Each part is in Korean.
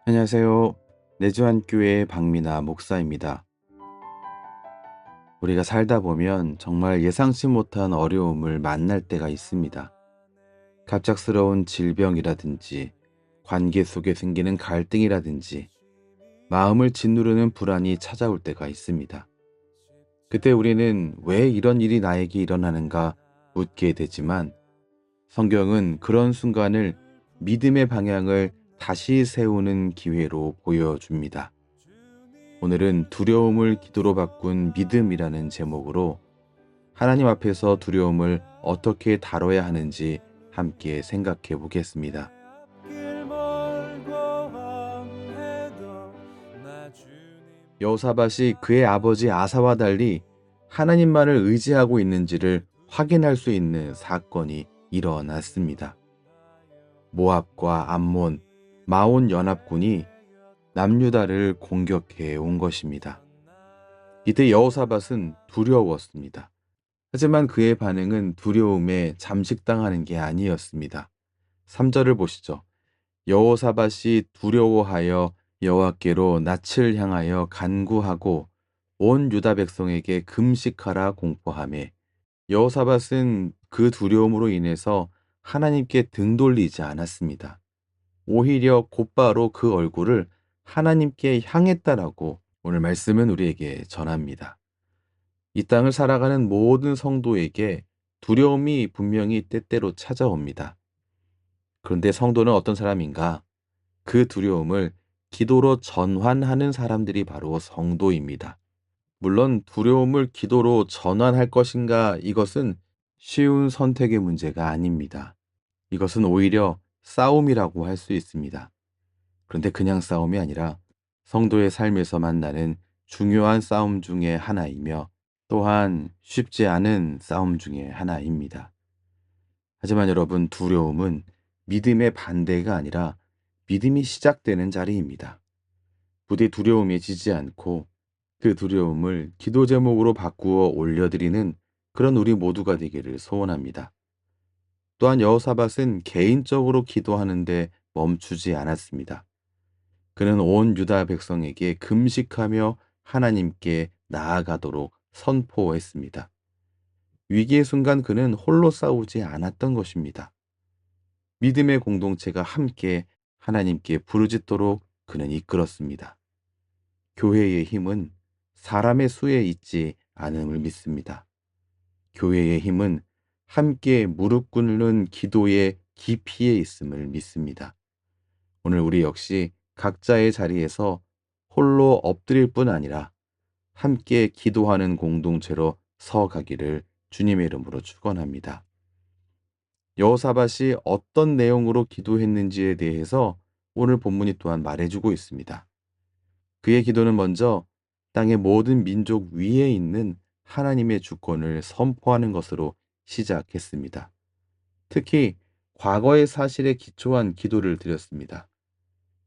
안녕하세요. 내주한교회 박미나 목사입니다. 우리가 살다 보면 정말 예상치 못한 어려움을 만날 때가 있습니다. 갑작스러운 질병이라든지, 관계 속에 생기는 갈등이라든지, 마음을 짓누르는 불안이 찾아올 때가 있습니다. 그때 우리는 왜 이런 일이 나에게 일어나는가 묻게 되지만, 성경은 그런 순간을 믿음의 방향을 다시 세우는 기회로 보여줍니다. 오늘은 두려움을 기도로 바꾼 믿음이라는 제목으로 하나님 앞에서 두려움을 어떻게 다뤄야 하는지 함께 생각해 보겠습니다. 여호사밧이 그의 아버지 아사와 달리 하나님만을 의지하고 있는지를 확인할 수 있는 사건이 일어났습니다. 모압과 암몬, 마온 연합군이 남유다를 공격해 온 것입니다. 이때 여호사밧은 두려웠습니다. 하지만 그의 반응은 두려움에 잠식당하는 게 아니었습니다. 3절을 보시죠. 여호사밧이 두려워하여 여호와께로 낯을 향하여 간구하고 온 유다 백성에게 금식하라 공포하매 여호사밧은 그 두려움으로 인해서 하나님께 등 돌리지 않았습니다. 오히려 곧바로 그 얼굴을 하나님께 향했다라고 오늘 말씀은 우리에게 전합니다. 이 땅을 살아가는 모든 성도에게 두려움이 분명히 때때로 찾아옵니다. 그런데 성도는 어떤 사람인가? 그 두려움을 기도로 전환하는 사람들이 바로 성도입니다. 물론 두려움을 기도로 전환할 것인가 이것은 쉬운 선택의 문제가 아닙니다. 이것은 오히려 싸움이라고 할 수 있습니다. 그런데 그냥 싸움이 아니라 성도의 삶에서 만나는 중요한 싸움 중에 하나이며 또한 쉽지 않은 싸움 중에 하나입니다. 하지만 여러분, 두려움은 믿음의 반대가 아니라 믿음이 시작되는 자리입니다. 부디 두려움에 지지 않고 그 두려움을 기도 제목으로 바꾸어 올려드리는 그런 우리 모두가 되기를 소원합니다. 또한 여호사밧은 개인적으로 기도하는데 멈추지 않았습니다. 그는 온 유다 백성에게 금식하며 하나님께 나아가도록 선포했습니다. 위기의 순간 그는 홀로 싸우지 않았던 것입니다. 믿음의 공동체가 함께 하나님께 부르짖도록 그는 이끌었습니다. 교회의 힘은 사람의 수에 있지 않음을 믿습니다. 교회의 힘은 함께 무릎 꿇는 기도의 깊이에 있음을 믿습니다. 오늘 우리 역시 각자의 자리에서 홀로 엎드릴 뿐 아니라 함께 기도하는 공동체로 서가기를 주님의 이름으로 축원합니다. 여호사밧이 어떤 내용으로 기도했는지에 대해서 오늘 본문이 또한 말해주고 있습니다. 그의 기도는 먼저 땅의 모든 민족 위에 있는 하나님의 주권을 선포하는 것으로 시작했습니다. 특히 과거의 사실에 기초한 기도를 드렸습니다.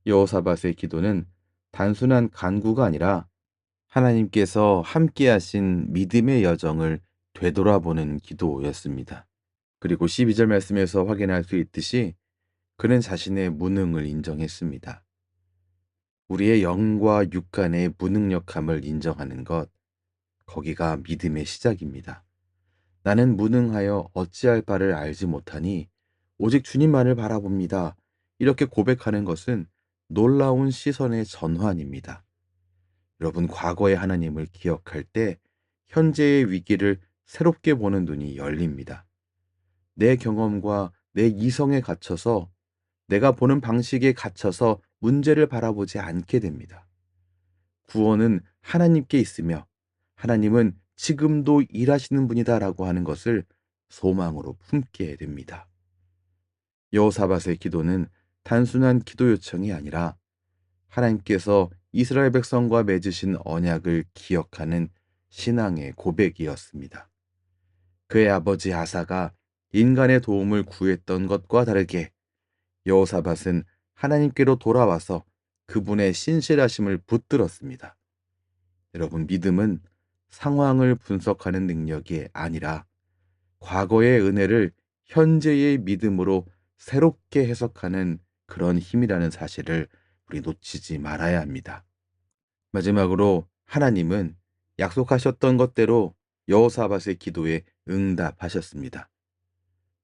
여호사밧의 기도는 단순한 간구가 아니라 하나님께서 함께하신 믿음의 여정을 되돌아보는 기도였습니다. 그리고 12절 말씀에서 확인할 수 있듯이 그는 자신의 무능을 인정했습니다. 우리의 영과 육간의 무능력함을 인정하는 것, 거기가 믿음의 시작입니다. 나는 무능하여 어찌할 바를 알지 못하니 오직 주님만을 바라봅니다. 이렇게 고백하는 것은 놀라운 시선의 전환입니다. 여러분, 과거의 하나님을 기억할 때 현재의 위기를 새롭게 보는 눈이 열립니다. 내 경험과 내 이성에 갇혀서 내가 보는 방식에 갇혀서 문제를 바라보지 않게 됩니다. 구원은 하나님께 있으며 하나님은 지금도 일하시는 분이다라고 하는 것을 소망으로 품게 됩니다. 여호사밧의 기도는 단순한 기도 요청이 아니라 하나님께서 이스라엘 백성과 맺으신 언약을 기억하는 신앙의 고백이었습니다. 그의 아버지 아사가 인간의 도움을 구했던 것과 다르게 여호사밧은 하나님께로 돌아와서 그분의 신실하심을 붙들었습니다. 여러분, 믿음은 상황을 분석하는 능력이 아니라 과거의 은혜를 현재의 믿음으로 새롭게 해석하는 그런 힘이라는 사실을 우리 놓치지 말아야 합니다. 마지막으로 하나님은 약속하셨던 것대로 여호사밧의 기도에 응답하셨습니다.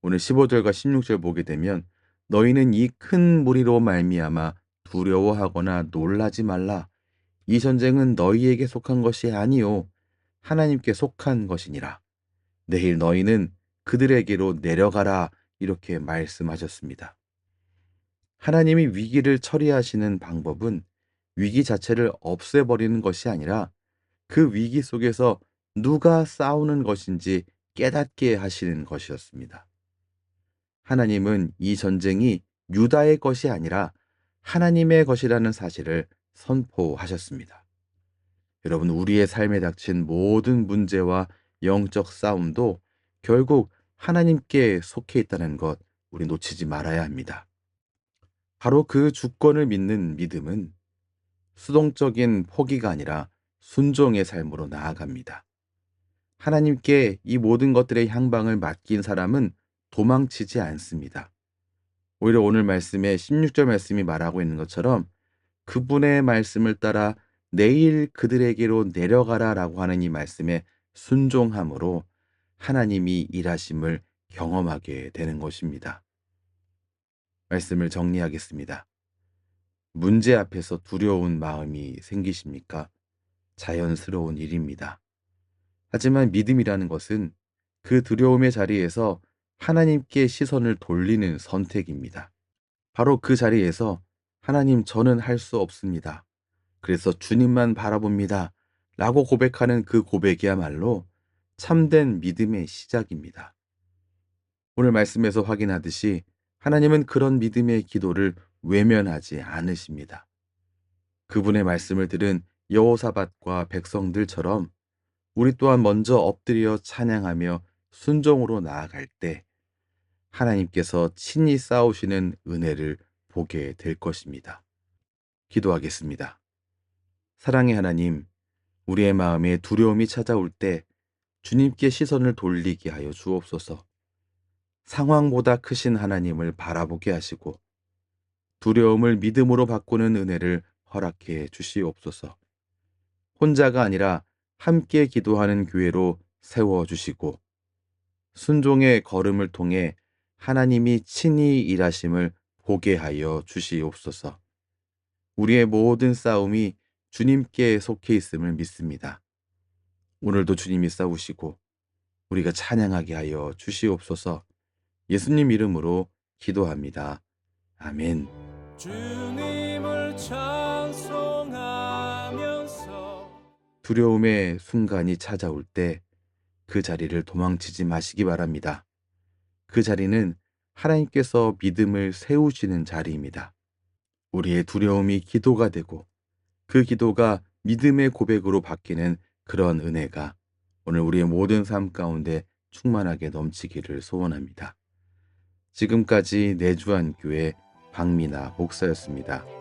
오늘 15절과 16절 보게 되면 너희는 이 큰 무리로 말미암아 두려워하거나 놀라지 말라. 이 전쟁은 너희에게 속한 것이 아니요 하나님께 속한 것이니라. 내일 너희는 그들에게로 내려가라. 이렇게 말씀하셨습니다. 하나님이 위기를 처리하시는 방법은 위기 자체를 없애버리는 것이 아니라 그 위기 속에서 누가 싸우는 것인지 깨닫게 하시는 것이었습니다. 하나님은 이 전쟁이 유다의 것이 아니라 하나님의 것이라는 사실을 선포하셨습니다. 여러분, 우리의 삶에 닥친 모든 문제와 영적 싸움도 결국 하나님께 속해 있다는 것 우리 놓치지 말아야 합니다. 바로 그 주권을 믿는 믿음은 수동적인 포기가 아니라 순종의 삶으로 나아갑니다. 하나님께 이 모든 것들의 향방을 맡긴 사람은 도망치지 않습니다. 오히려 오늘 말씀에 16절 말씀이 말하고 있는 것처럼 그분의 말씀을 따라 내일 그들에게로 내려가라 라고 하는 이 말씀에 순종함으로 하나님이 일하심을 경험하게 되는 것입니다. 말씀을 정리하겠습니다. 문제 앞에서 두려운 마음이 생기십니까? 자연스러운 일입니다. 하지만 믿음이라는 것은 그 두려움의 자리에서 하나님께 시선을 돌리는 선택입니다. 바로 그 자리에서 하나님, 저는 할 수 없습니다. 그래서 주님만 바라봅니다. 라고 고백하는 그 고백이야말로 참된 믿음의 시작입니다. 오늘 말씀에서 확인하듯이 하나님은 그런 믿음의 기도를 외면하지 않으십니다. 그분의 말씀을 들은 여호사밧과 백성들처럼 우리 또한 먼저 엎드려 찬양하며 순종으로 나아갈 때 하나님께서 친히 싸우시는 은혜를 보게 될 것입니다. 기도하겠습니다. 사랑의 하나님, 우리의 마음에 두려움이 찾아올 때 주님께 시선을 돌리게 하여 주옵소서. 상황보다 크신 하나님을 바라보게 하시고 두려움을 믿음으로 바꾸는 은혜를 허락해 주시옵소서. 혼자가 아니라 함께 기도하는 교회로 세워주시고 순종의 걸음을 통해 하나님이 친히 일하심을 보게 하여 주시옵소서. 우리의 모든 싸움이 주님께 속해 있음을 믿습니다. 오늘도 주님이 싸우시고 우리가 찬양하게 하여 주시옵소서. 예수님 이름으로 기도합니다. 아멘. 주님을 찬송하면서 두려움의 순간이 찾아올 때 그 자리를 도망치지 마시기 바랍니다. 그 자리는 하나님께서 믿음을 세우시는 자리입니다. 우리의 두려움이 기도가 되고 그 기도가 믿음의 고백으로 바뀌는 그런 은혜가 오늘 우리의 모든 삶 가운데 충만하게 넘치기를 소원합니다. 지금까지 내주한 교회 박미나 목사였습니다.